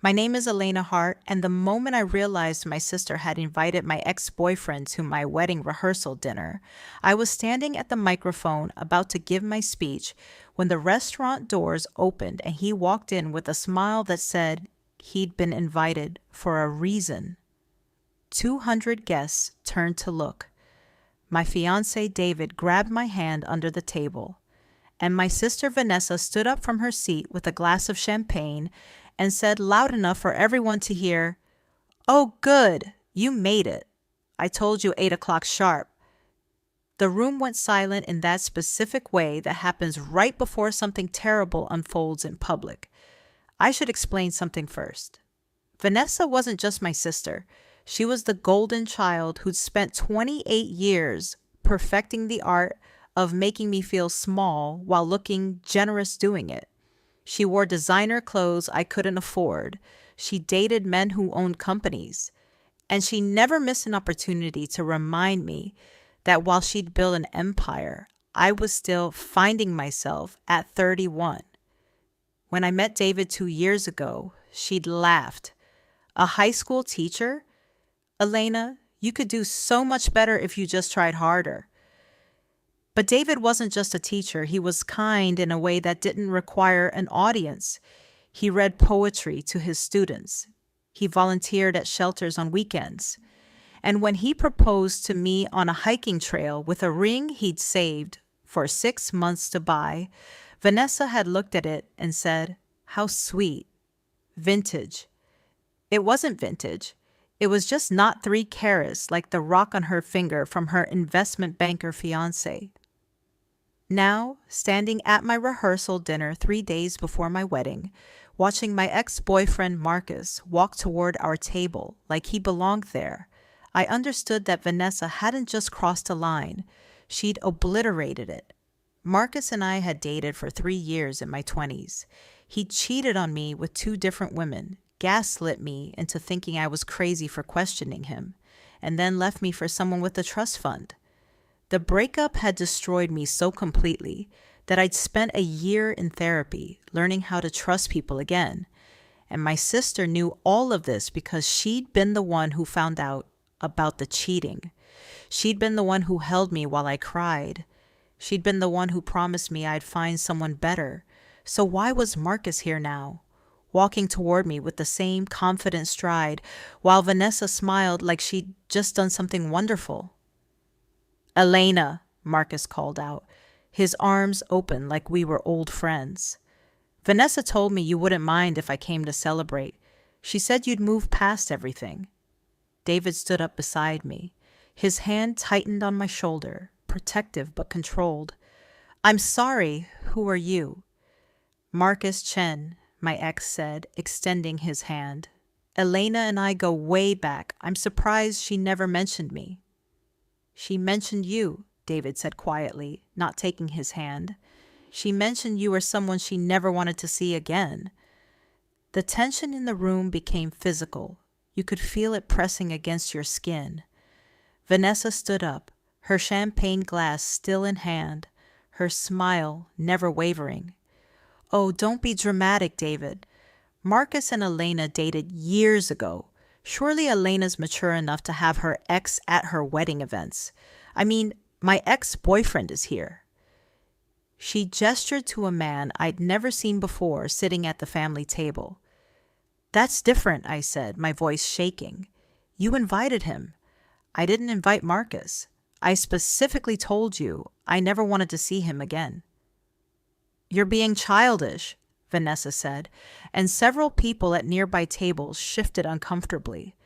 My name is Elena Hart, and the moment I realized my sister had invited my ex-boyfriend to my wedding rehearsal dinner, I was standing at the microphone about to give my speech when the restaurant doors opened and he walked in with a smile that said he'd been invited for a reason. 200 guests turned to look. My fiancé David grabbed my hand under the table, and my sister Vanessa stood up from her seat with a glass of champagne and said loud enough for everyone to hear, "Oh, good, you made it. I told you 8 o'clock sharp." The room went silent in that specific way that happens right before something terrible unfolds in public. I should explain something first. Vanessa wasn't just my sister. She was the golden child who'd spent 28 years perfecting the art of making me feel small while looking generous doing it. She wore designer clothes I couldn't afford. She dated men who owned companies. And she never missed an opportunity to remind me that while she'd built an empire, I was still finding myself at 31. When I met David 2 years ago, she'd laughed. "A high school teacher? Elena, you could do so much better if you just tried harder." But David wasn't just a teacher. He was kind in a way that didn't require an audience. He read poetry to his students. He volunteered at shelters on weekends. And when he proposed to me on a hiking trail with a ring he'd saved for 6 months to buy, Vanessa had looked at it and said, "How sweet. Vintage." It wasn't vintage. It was just not 3 carats like the rock on her finger from her investment banker fiancé. Now, standing at my rehearsal dinner 3 days before my wedding, watching my ex-boyfriend Marcus walk toward our table like he belonged there, I understood that Vanessa hadn't just crossed a line, she'd obliterated it. Marcus and I had dated for 3 years in my 20s. He cheated on me with 2 different women, gaslit me into thinking I was crazy for questioning him, and then left me for someone with a trust fund. The breakup had destroyed me so completely that I'd spent a year in therapy learning how to trust people again. And my sister knew all of this because she'd been the one who found out about the cheating. She'd been the one who held me while I cried. She'd been the one who promised me I'd find someone better. So why was Marcus here now, walking toward me with the same confident stride, while Vanessa smiled like she'd just done something wonderful? "Elena," Marcus called out, his arms open like we were old friends. "Vanessa told me you wouldn't mind if I came to celebrate. She said you'd move past everything." David stood up beside me. His hand tightened on my shoulder, protective but controlled. "I'm sorry. Who are you?" "Marcus Chen," my ex said, extending his hand. "Elena and I go way back. I'm surprised she never mentioned me." "She mentioned you," David said quietly, not taking his hand. "She mentioned you were someone she never wanted to see again." The tension in the room became physical. You could feel it pressing against your skin. Vanessa stood up, her champagne glass still in hand, her smile never wavering. "Oh, don't be dramatic, David. Marcus and Elena dated years ago. Surely Elena's mature enough to have her ex at her wedding events. I mean, my ex-boyfriend is here." She gestured to a man I'd never seen before sitting at the family table. "That's different," I said, my voice shaking. "You invited him. I didn't invite Marcus. I specifically told you I never wanted to see him again." "You're being childish," Vanessa said, and several people at nearby tables shifted uncomfortably.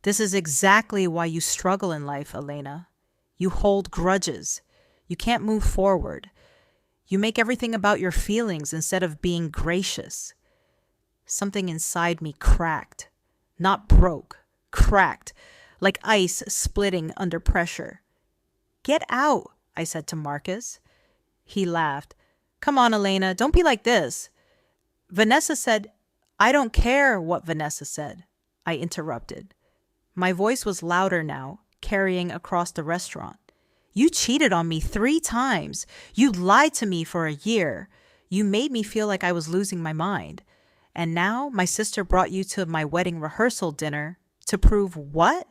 "This is exactly why you struggle in life, Elena. You hold grudges. You can't move forward. You make everything about your feelings instead of being gracious." Something inside me cracked. Not broke, cracked, like ice splitting under pressure. "Get out," I said to Marcus. He laughed. "Come on, Elena, don't be like this." Vanessa said, "I don't care what Vanessa said," I interrupted. My voice was louder now, carrying across the restaurant. "You cheated on me 3 times. You lied to me for a year. You made me feel like I was losing my mind. And now my sister brought you to my wedding rehearsal dinner to prove what?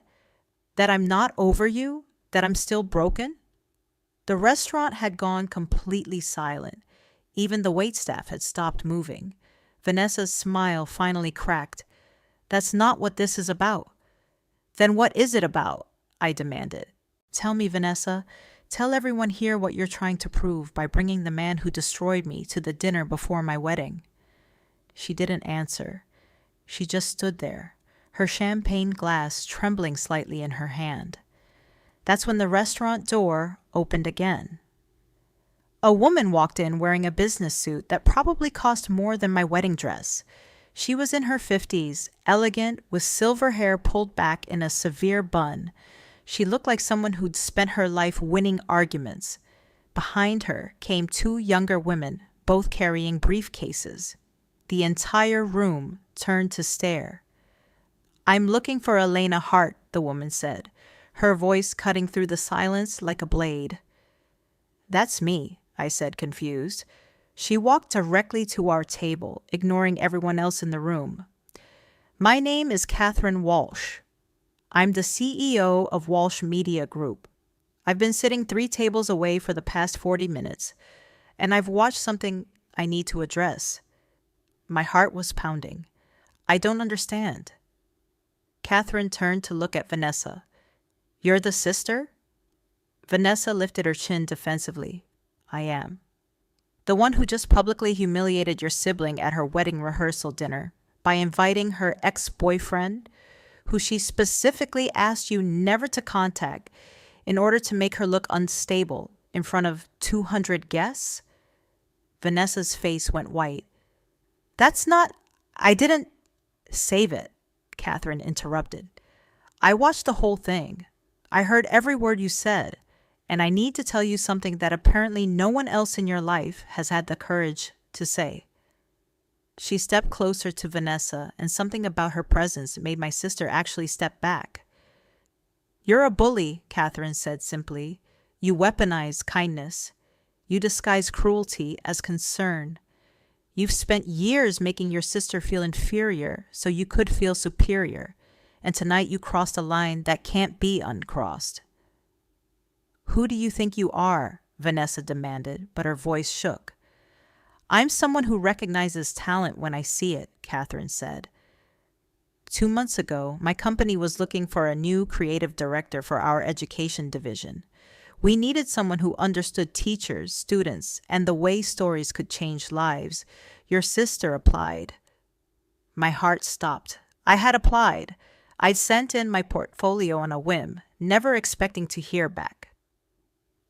That I'm not over you? That I'm still broken? The restaurant had gone completely silent. Even the waitstaff had stopped moving. Vanessa's smile finally cracked. That's not what this is about. Then what is it about? I demanded. Tell me, Vanessa. Tell everyone here what you're trying to prove by bringing the man who destroyed me to the dinner before my wedding. She didn't answer. She just stood there, her champagne glass trembling slightly in her hand. That's when the restaurant door opened again. A woman walked in wearing a business suit that probably cost more than my wedding dress. She was in her 50s, elegant, with silver hair pulled back in a severe bun. She looked like someone who'd spent her life winning arguments. Behind her came two younger women, both carrying briefcases. The entire room turned to stare. I'm looking for Elena Hart, the woman said, her voice cutting through the silence like a blade. That's me, I said, confused. She walked directly to our table, ignoring everyone else in the room. My name is Catherine Walsh. I'm the CEO of Walsh Media Group. I've been sitting 3 tables away for the past 40 minutes, and I've watched something I need to address. My heart was pounding. I don't understand. Catherine turned to look at Vanessa. You're the sister? Vanessa lifted her chin defensively. I am. The one who just publicly humiliated your sibling at her wedding rehearsal dinner by inviting her ex-boyfriend, who she specifically asked you never to contact in order to make her look unstable in front of 200 guests? Vanessa's face went white. I didn't. Save it, Catherine interrupted. I watched the whole thing. I heard every word you said, and I need to tell you something that apparently no one else in your life has had the courage to say. She stepped closer to Vanessa, and something about her presence made my sister actually step back. You're a bully, Catherine said simply. You weaponize kindness. You disguise cruelty as concern. You've spent years making your sister feel inferior so you could feel superior, and tonight you crossed a line that can't be uncrossed. Who do you think you are? Vanessa demanded, but her voice shook. I'm someone who recognizes talent when I see it, Catherine said. 2 months ago, my company was looking for a new creative director for our education division. We needed someone who understood teachers, students, and the way stories could change lives. Your sister applied. My heart stopped. I had applied. I'd sent in my portfolio on a whim, never expecting to hear back.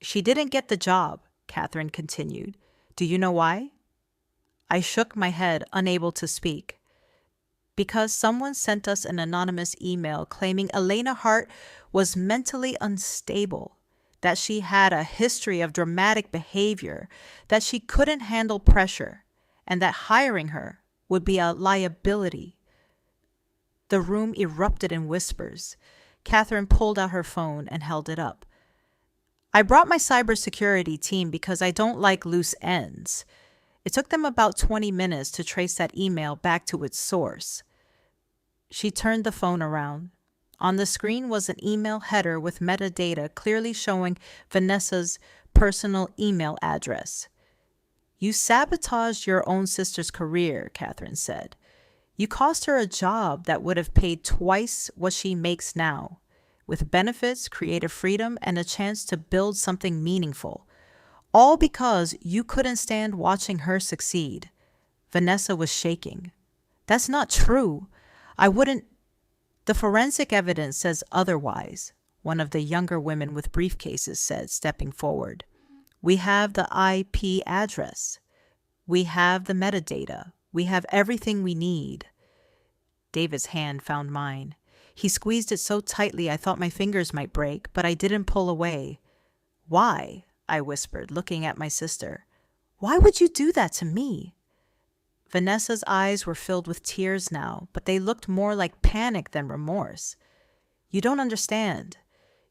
She didn't get the job, Catherine continued. Do you know why? I shook my head, unable to speak. Because someone sent us an anonymous email claiming Elena Hart was mentally unstable, that she had a history of dramatic behavior, that she couldn't handle pressure, and that hiring her would be a liability. The room erupted in whispers. Catherine pulled out her phone and held it up. I brought my cybersecurity team because I don't like loose ends. It took them about 20 minutes to trace that email back to its source. She turned the phone around. On the screen was an email header with metadata clearly showing Vanessa's personal email address. You sabotaged your own sister's career, Catherine said. You cost her a job that would have paid twice what she makes now, with benefits, creative freedom, and a chance to build something meaningful. All because you couldn't stand watching her succeed. Vanessa was shaking. That's not true. I wouldn't. The forensic evidence says otherwise, one of the younger women with briefcases said, stepping forward. We have the IP address. We have the metadata. We have everything we need. David's hand found mine. He squeezed it so tightly I thought my fingers might break, but I didn't pull away. Why? I whispered, looking at my sister. Why would you do that to me? Vanessa's eyes were filled with tears now, but they looked more like panic than remorse. You don't understand.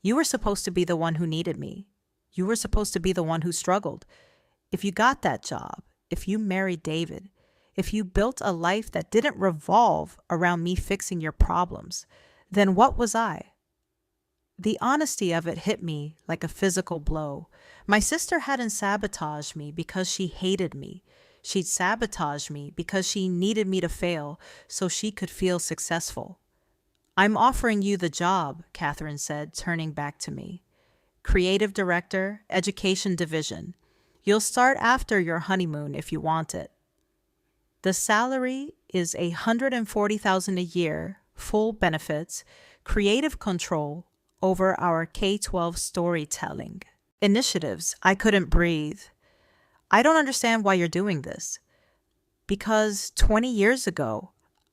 You were supposed to be the one who needed me. You were supposed to be the one who struggled. If you got that job, if you married David, If you built a life that didn't revolve around me fixing your problems, then what was I? The honesty of it hit me like a physical blow. My sister hadn't sabotaged me because she hated me. She'd sabotaged me because she needed me to fail so she could feel successful. I'm offering you the job, Catherine said, turning back to me. Creative Director, Education Division. You'll start after your honeymoon if you want it. The salary is $140,000 a year, full benefits, creative control over our K-12 storytelling initiatives. I couldn't breathe. I don't understand why you're doing this. Because 20 years ago,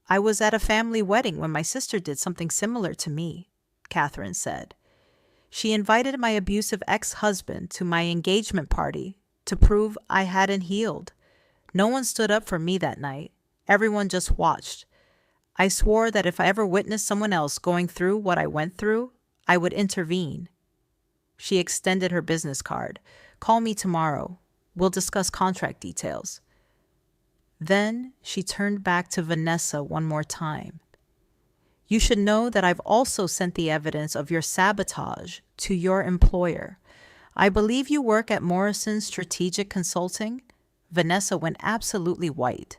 I was at a family wedding when my sister did something similar to me, Catherine said. She invited my abusive ex-husband to my engagement party to prove I hadn't healed. No one stood up for me that night. Everyone just watched. I swore that if I ever witnessed someone else going through what I went through, I would intervene. She extended her business card. Call me tomorrow. We'll discuss contract details. Then she turned back to Vanessa one more time. You should know that I've also sent the evidence of your sabotage to your employer. I believe you work at Morrison Strategic Consulting. Vanessa went absolutely white.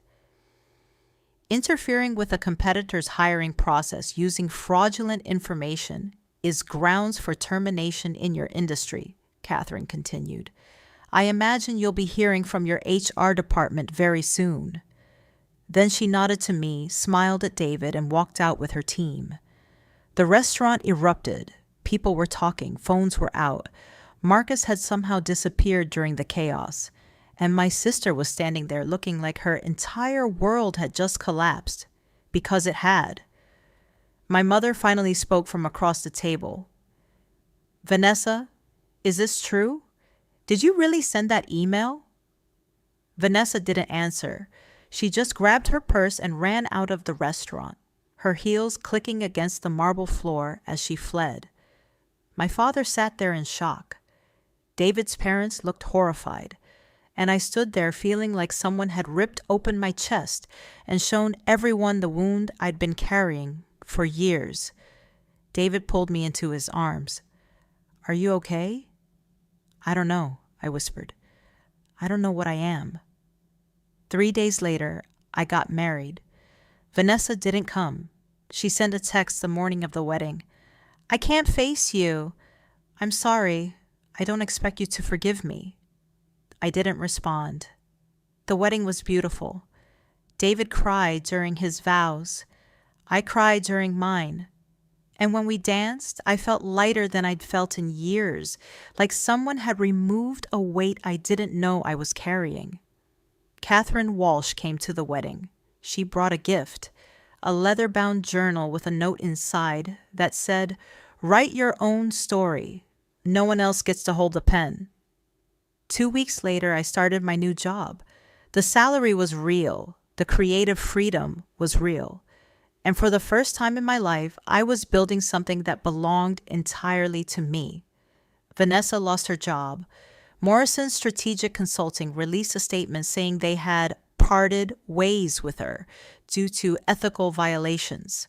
Interfering with a competitor's hiring process using fraudulent information is grounds for termination in your industry, Catherine continued. I imagine you'll be hearing from your HR department very soon. Then she nodded to me, smiled at David, and walked out with her team. The restaurant erupted. People were talking. Phones were out. Marcus had somehow disappeared during the chaos, and my sister was standing there looking like her entire world had just collapsed, because it had. My mother finally spoke from across the table. Vanessa, is this true? Did you really send that email? Vanessa didn't answer. She just grabbed her purse and ran out of the restaurant, her heels clicking against the marble floor as she fled. My father sat there in shock. David's parents looked horrified, and I stood there feeling like someone had ripped open my chest and shown everyone the wound I'd been carrying for years. David pulled me into his arms. Are you okay? I don't know, I whispered. I don't know what I am. 3 days later, I got married. Vanessa didn't come. She sent a text the morning of the wedding. I can't face you. I'm sorry. I don't expect you to forgive me. I didn't respond. The wedding was beautiful. David cried during his vows. I cried during mine. And when we danced, I felt lighter than I'd felt in years, like someone had removed a weight I didn't know I was carrying. Catherine Walsh came to the wedding. She brought a gift, a leather-bound journal with a note inside that said, "Write your own story. No one else gets to hold the pen." 2 weeks later, I started my new job. The salary was real. The creative freedom was real. And for the first time in my life, I was building something that belonged entirely to me. Vanessa lost her job. Morrison Strategic Consulting released a statement saying they had parted ways with her due to ethical violations.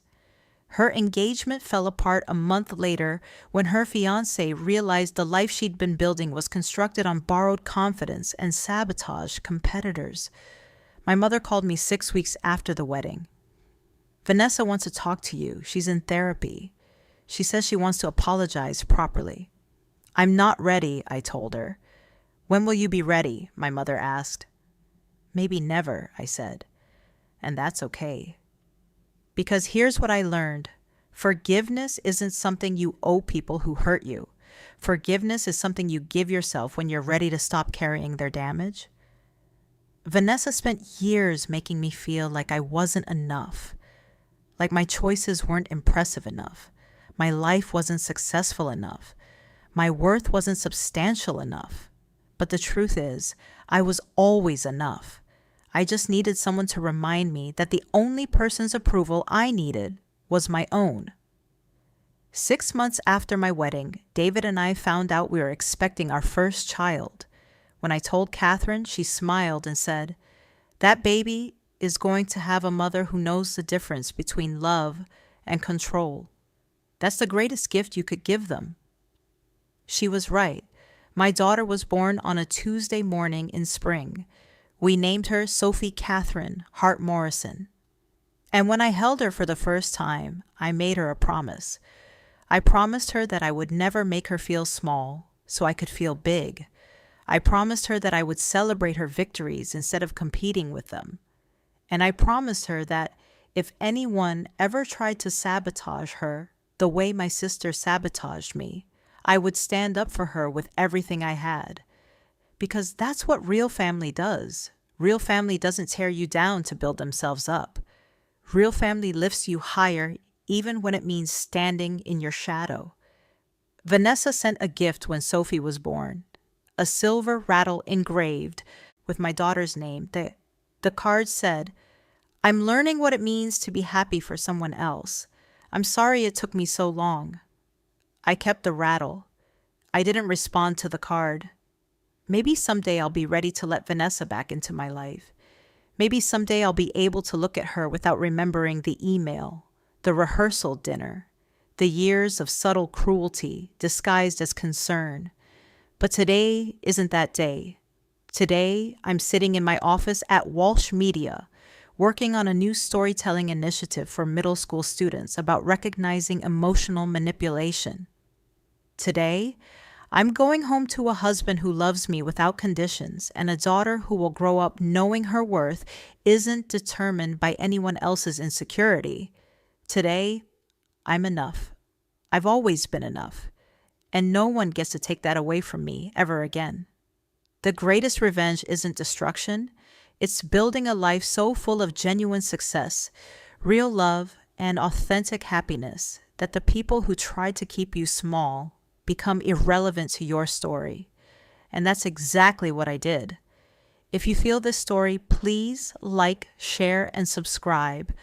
Her engagement fell apart a month later when her fiancé realized the life she'd been building was constructed on borrowed confidence and sabotaged competitors. My mother called me 6 weeks after the wedding. Vanessa wants to talk to you. She's in therapy. She says she wants to apologize properly. I'm not ready, I told her. When will you be ready? My mother asked. Maybe never, I said. And that's okay. Because here's what I learned. Forgiveness isn't something you owe people who hurt you. Forgiveness is something you give yourself when you're ready to stop carrying their damage. Vanessa spent years making me feel like I wasn't enough, like my choices weren't impressive enough, my life wasn't successful enough, my worth wasn't substantial enough. But the truth is, I was always enough. I just needed someone to remind me that the only person's approval I needed was my own. 6 months after my wedding, David and I found out we were expecting our first child. When I told Catherine, she smiled and said, "That baby is going to have a mother who knows the difference between love and control. That's the greatest gift you could give them. She was right. My daughter was born on a Tuesday morning in spring. We named her Sophie Catherine Hart Morrison. And when I held her for the first time, I made her a promise. I promised her that I would never make her feel small, so I could feel big. I promised her that I would celebrate her victories instead of competing with them. And I promised her that if anyone ever tried to sabotage her the way my sister sabotaged me, I would stand up for her with everything I had. Because that's what real family does. Real family doesn't tear you down to build themselves up. Real family lifts you higher even when it means standing in your shadow. Vanessa sent a gift when Sophie was born, a silver rattle engraved with my daughter's name. The card said, "I'm learning what it means to be happy for someone else. I'm sorry it took me so long." I kept the rattle. I didn't respond to the card. Maybe someday I'll be ready to let Vanessa back into my life. Maybe someday I'll be able to look at her without remembering the email, the rehearsal dinner, the years of subtle cruelty disguised as concern. But today isn't that day. Today, I'm sitting in my office at Walsh Media, working on a new storytelling initiative for middle school students about recognizing emotional manipulation. Today, I'm going home to a husband who loves me without conditions and a daughter who will grow up knowing her worth isn't determined by anyone else's insecurity. Today, I'm enough. I've always been enough, and no one gets to take that away from me ever again. The greatest revenge isn't destruction. It's building a life so full of genuine success, real love, and authentic happiness that the people who tried to keep you small become irrelevant to your story. And that's exactly what I did. If you feel this story, please like, share, and subscribe.